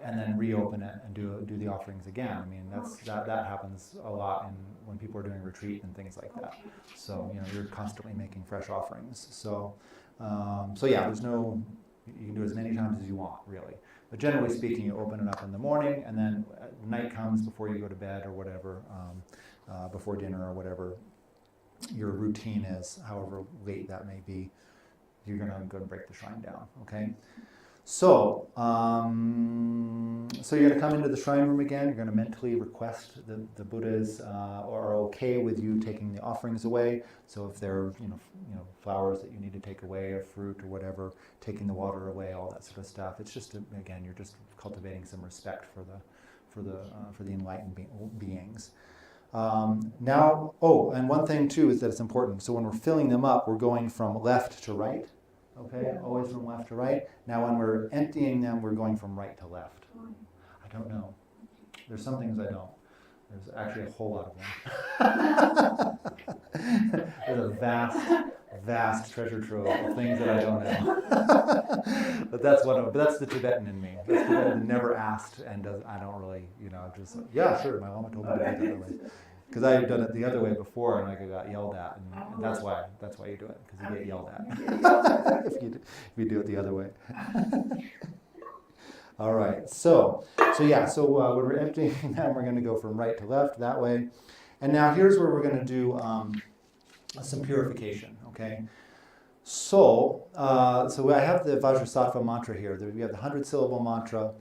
and then reopen it and do the offerings again. I mean that happens a lot when people are doing retreat and things like that. So you're constantly making fresh offerings. So yeah, there's no, you can do as many times as you want really. But generally speaking, you open it up in the morning, and then night comes before you go to bed or whatever, before dinner or whatever your routine is, however late that may be, you're going to go and break the shrine down, okay? So, so you're going to come into the shrine room again, you're going to mentally request the Buddhas are okay with you taking the offerings away. So if there are, flowers that you need to take away, or fruit or whatever, taking the water away, all that sort of stuff. It's just, again, you're just cultivating some respect for the enlightened beings. Now, and one thing too is that it's important. So when we're filling them up, we're going from left to right. Okay, always from left to right. Now when we're emptying them, we're going from right to left. I don't know. There's some things I don't. There's actually a whole lot of them. There's a vast treasure trove of things that I don't know. But that's the Tibetan in me. That's the Tibetan that never asked and I don't really, just, yeah, sure, my Lama told me to do it the other way. Because I had done it the other way before and I got yelled at, and that's why you do it, because you get yelled at if you do it the other way. All right, so when we're emptying them, we're going to go from right to left that way, and now here's where we're going to do some purification. Okay, so I have the Vajrasattva mantra here. We have the 100-syllable mantra.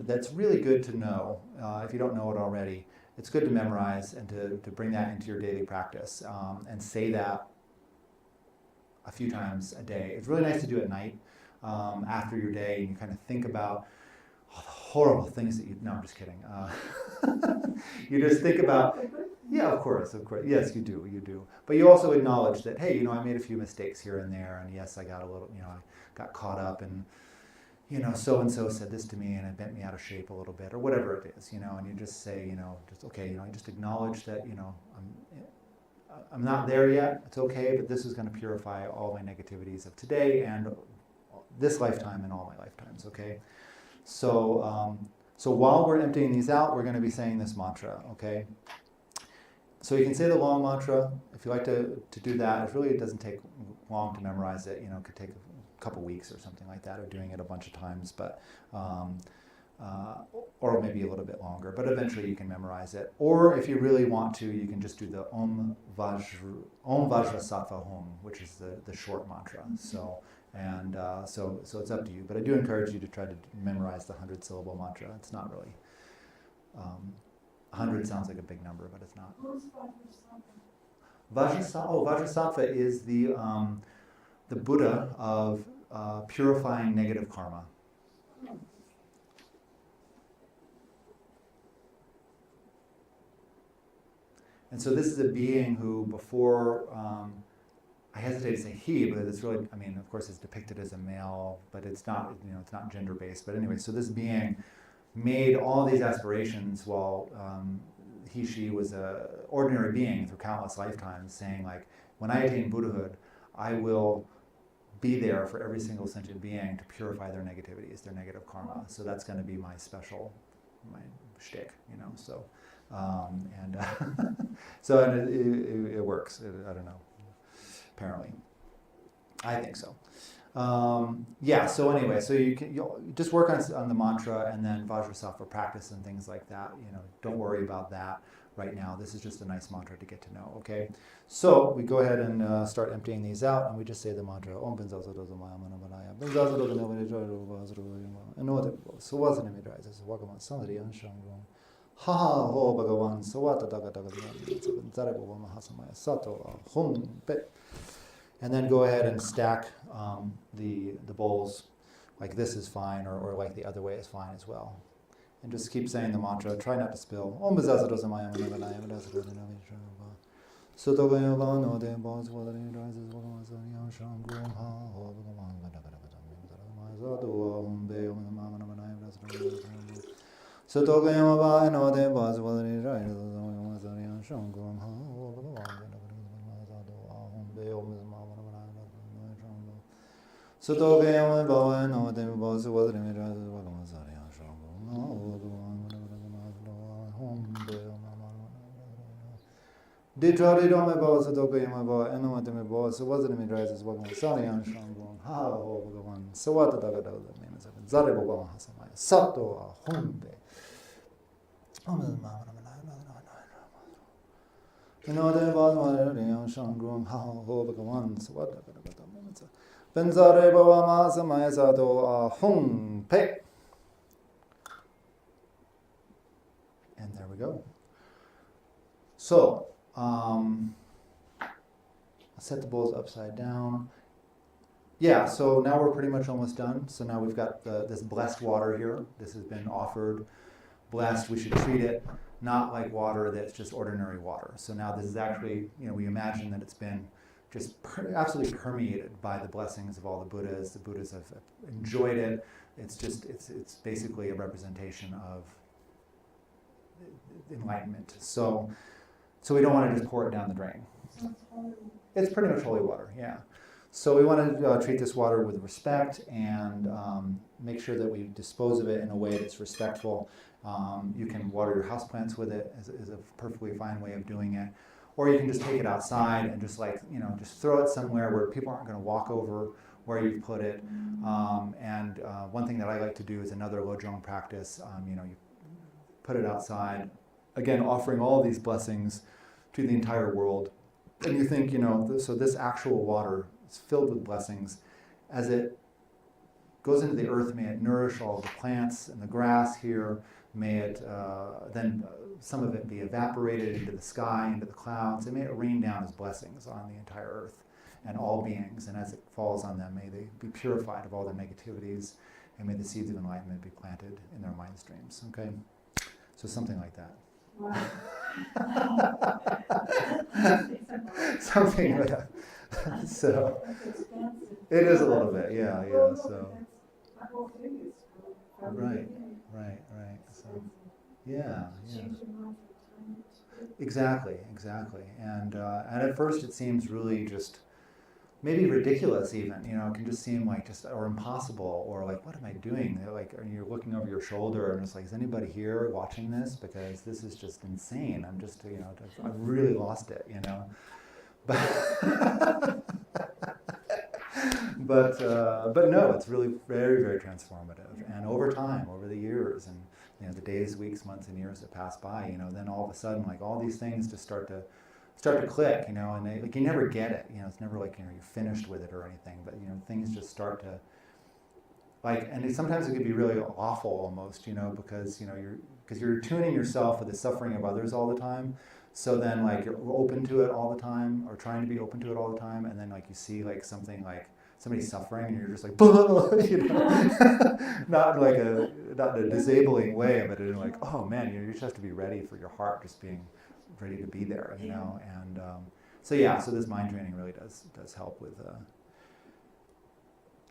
That's really good to know if you don't know it already. It's good to memorize and to bring that into your daily practice and say that a few times a day. It's really nice to do at night after your day, and you kind of think about all the horrible things that no, I'm just kidding. You just think about, yeah, of course, yes, you do. But you also acknowledge that, hey, I made a few mistakes here and there, and yes, I got a little, I got caught up and so-and-so said this to me and it bent me out of shape a little bit, or whatever it is, and you just say, just okay, I just acknowledge that, I'm not there yet, it's okay, but this is going to purify all my negativities of today and this lifetime and all my lifetimes, okay? So, so while we're emptying these out, we're going to be saying this mantra, okay? So you can say the long mantra, if you like to do that. It doesn't take long to memorize it, it could take couple weeks or something like that, or doing it a bunch of times, but or maybe a little bit longer, but eventually you can memorize it. Or if you really want to, you can just do the Om Vajra Sattva Hum, which is the short mantra. So it's up to you. But I do encourage you to try to memorize the 100-syllable mantra. It's not really 100 sounds like a big number, but it's not. Vajrasattva is the Buddha of purifying negative karma. And so this is a being who before, I hesitate to say he, but it's really, I mean, of course it's depicted as a male, but it's not, it's not gender-based. But anyway, so this being made all these aspirations while she was a ordinary being through countless lifetimes, saying like, when I attain Buddhahood, I will be there for every single sentient being to purify their negativities, their negative karma. So that's going to be my shtick, so. It works. I don't know. Apparently, I think so. So anyway, so you'll just work on the mantra and then Vajrasattva practice and things like that. Don't worry about that right now. This is just a nice mantra to get to know. Okay, so we go ahead and start emptying these out, and we just say the mantra. Om Ha ho Bhagavan Sawata Daga Daga Zarebo Mahasamaya Sato Hum Pet. And then go ahead and stack the bowls like this is fine, or like the other way is fine as well. And just keep saying the mantra. Try not to spill. Om Bazazadosamaya Manavanaya Manazadosamaya Sotogayava no de Bos Wadari rises Wagamasaya Sham Grum Ha ho Bhagavan Sato Hum Be Om Manavanaya Manazadosamaya so Tokayama ba no de bas wadari right Mazarian Shangum ha so Tokayama ba no de bas wadari right Mazarian Shangum Detradi don't me boss Tokayama ba and no de me boss wasn't me rises Mazarian Shangum ha ho Bhagavan so what the daga means Zarebo Mahasamaya Sato Humbe. And there we go. So, I'll set the bowls upside down. Yeah, so now we're pretty much almost done. So now we've got this blessed water here. This has been offered. Blessed, we should treat it not like water that's just ordinary water. So now this is actually, we imagine that it's been just absolutely permeated by the blessings of all the Buddhas. The Buddhas have enjoyed it. It's basically a representation of enlightenment. So we don't want to just pour it down the drain. It's pretty much holy water, yeah. So we want to treat this water with respect and make sure that we dispose of it in a way that's respectful. You can water your houseplants with it is a perfectly fine way of doing it. Or you can just take it outside and just just throw it somewhere where people aren't going to walk over where you've put it. One thing that I like to do is another Lojong practice. You put it outside, again, offering all these blessings to the entire world. And you think, so this actual water is filled with blessings. As it goes into the earth, may it nourish all the plants and the grass here. May it then some of it be evaporated into the sky, into the clouds, and may it rain down as blessings on the entire earth and all beings. And as it falls on them, may they be purified of all their negativities, and may the seeds of enlightenment be planted in their mind streams. Okay, so something like that. Wow. Something like that. So it is a little bit, yeah. So right. So yeah. Exactly. And at first it seems really just maybe ridiculous even, it can just seem like or impossible, or like, what am I doing? Like, and you're looking over your shoulder and it's like, is anybody here watching this? Because this is just insane. I'm just, I've really lost it, but no, it's really very, very transformative. And over time, over the years, and the days, weeks, months, and years that pass by, then all of a sudden, like all these things just start to click, and like you never get it, it's never like you're finished with it or anything, but things just start to and sometimes it can be really awful almost, because you're tuning yourself with the suffering of others all the time. So then like you're open to it all the time, or trying to be open to it all the time, and then like you see like something like somebody suffering, and you're just like, not in a disabling way, but in like, oh man, you just have to be ready for your heart just being ready to be there, and so this mind training really does help with.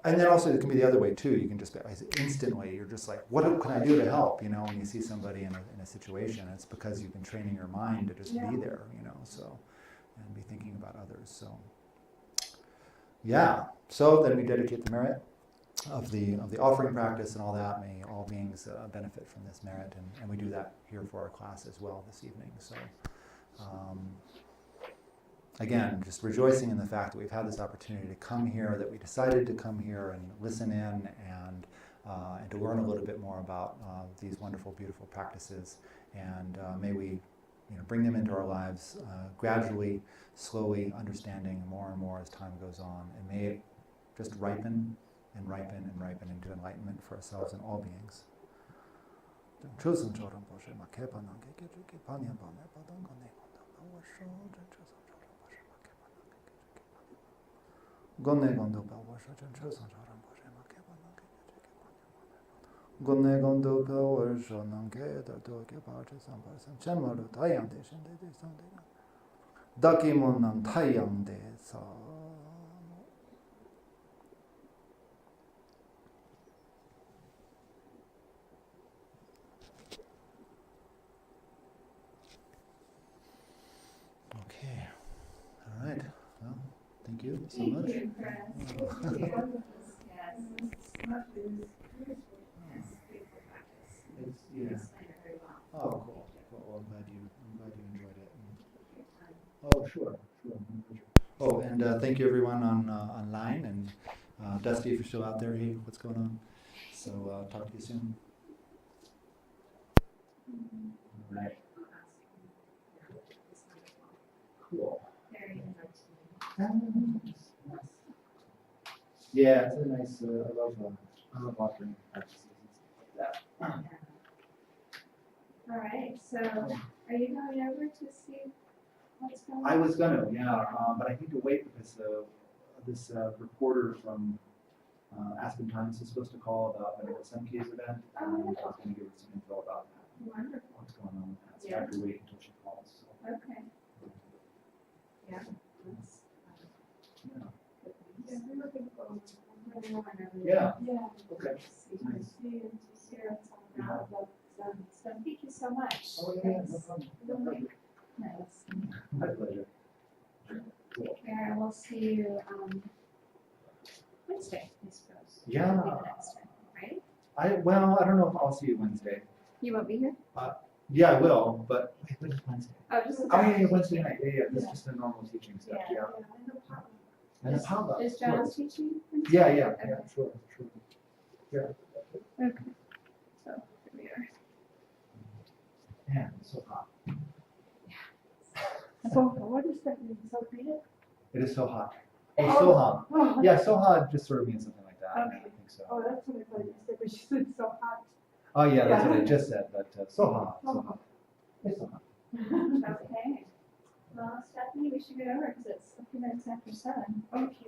And then also it can be the other way too. You can just instantly, you're just like, what can I do to help? When you see somebody in a situation, it's because you've been training your mind to just be there, so, and be thinking about others. So, yeah. So then we dedicate the merit of the offering practice and all that. May all beings benefit from this merit, and we do that here for our class as well this evening. So. Again, just rejoicing in the fact that we've had this opportunity to come here, that we decided to come here and listen in and to learn a little bit more about these wonderful, beautiful practices. And may we bring them into our lives gradually, slowly, understanding more and more as time goes on. And may it just ripen and ripen and ripen into enlightenment for ourselves and all beings. Gonne gondo pa washa chen cho san charam pa she ma ke pa na ke che ke pa nya. Gonne gondo pa washa nang ke da do ke pa che san pa san chen ma lo tai yang de shen de san de. Daki mon nang tai yang de sa. Okay. All right. Well, thank you so much. Thank you, Chris. Thank you. Yes, it's much beautiful practice. You explained it very well. Oh, cool. Well, I'm glad you enjoyed it. Oh, sure. Oh, and thank you everyone online, and Dusty, if you're still out there, hey, what's going on? So talk to you soon. All right. Cool. Very interesting. Yeah, it's a nice. I love offering practices and stuff like that. All right. So, are you going over to see what's going on? I was gonna, but I need to wait because this reporter from Aspen Times is supposed to call about the SMK's event. I was going to give her some info about that. Wonderful. What's going on with that? So I have to wait until she calls. So. Okay. Yeah. That's, Yeah. yeah, we're looking forward to it. Yeah. Yeah. Okay. See Nice. and to hear what's all about. So thank you so much. Oh yeah, no problem. Really nice. My pleasure. Take care, and we'll see you Wednesday, I suppose. Yeah. Will be the next time, right? I don't know if I'll see you Wednesday. You won't be here? Yeah, I will, but wait, when is Wednesday? Oh, just. Wednesday night. Yeah. This is just the normal teaching stuff. Yeah. And the Pava. Is John teaching? Yeah. Okay. Yeah. Sure. Yeah. Okay. So here we are. Man, it's so hot. So what does that mean? So read it? It is so hot. Oh, so hot. Oh, Yeah, so hot just sort of means something like that. Okay. I think so. oh, that's what I thought you said, but she said so hot. Oh yeah, that's what I Yeah. just said. But so hot. So So hot. hot. It's so hot. Okay. Well, Stephanie, we should get over because it's a few minutes after 7. Okay,